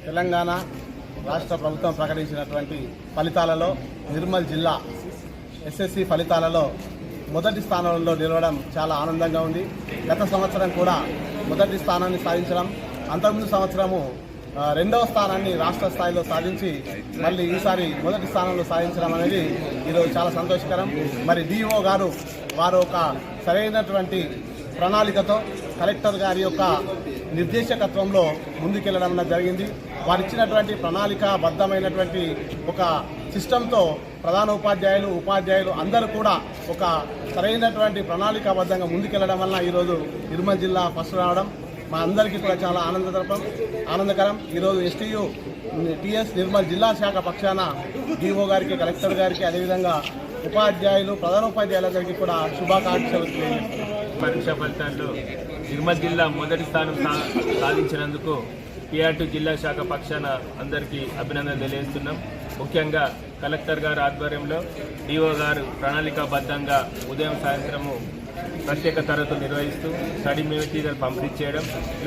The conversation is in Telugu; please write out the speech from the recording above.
తెలంగాణ రాష్ట్ర ప్రభుత్వం ప్రకటించినటువంటి ఫలితాలలో నిర్మల్ జిల్లా ఎస్ఎస్సి ఫలితాలలో మొదటి స్థానంలో నిలవడం చాలా ఆనందంగా ఉంది. గత సంవత్సరం కూడా మొదటి స్థానాన్ని సాధించడం, అంతకుముందు సంవత్సరము రెండవ స్థానాన్ని రాష్ట్ర స్థాయిలో సాధించి మళ్ళీ ఈసారి మొదటి స్థానంలో సాధించడం అనేది ఈరోజు చాలా సంతోషకరం. మరి డిఓ గారు వారు ఒక సరైనటువంటి ప్రణాళికతో కలెక్టర్ గారి యొక్క నిర్దేశకత్వంలో ముందుకెళ్లడం జరిగింది. వారు ఇచ్చినటువంటి ప్రణాళికాబద్ధమైనటువంటి ఒక సిస్టంతో ప్రధాన ఉపాధ్యాయులు అందరూ కూడా ఒక సరైనటువంటి ప్రణాళికాబద్ధంగా ముందుకెళ్లడం వల్ల ఈరోజు నిర్మల్ జిల్లా ఫస్ట్ రావడం మా అందరికీ కూడా చాలా ఆనందకరం. ఈరోజు ఎస్టీయు టీఎస్ నిర్మల్ జిల్లా శాఖ పక్షాన డిఓ గారికి, కలెక్టర్ గారికి, అదేవిధంగా ప్రధానోపాధ్యాయులందరికీ కూడా శుభాకాంక్షలు తెలియజేస్తున్నాం. పరీక్షా ఫలితాల్లో నిర్మల్ జిల్లా మొదటి స్థానం సాధించినందుకు PRT జిల్లా శాఖ పక్షాన అందరికీ అభినందనలు తెలియజేస్తున్నాం. ముఖ్యంగా కలెక్టర్ గారి ఆధ్వర్యంలో డిఓ గారు ప్రణాళికాబద్ధంగా ఉదయం సాయంత్రము ప్రత్యేక తరగతులు నిర్వహిస్తూ స్టడీ మెటీరియల్ పంపిణీ చేయడం,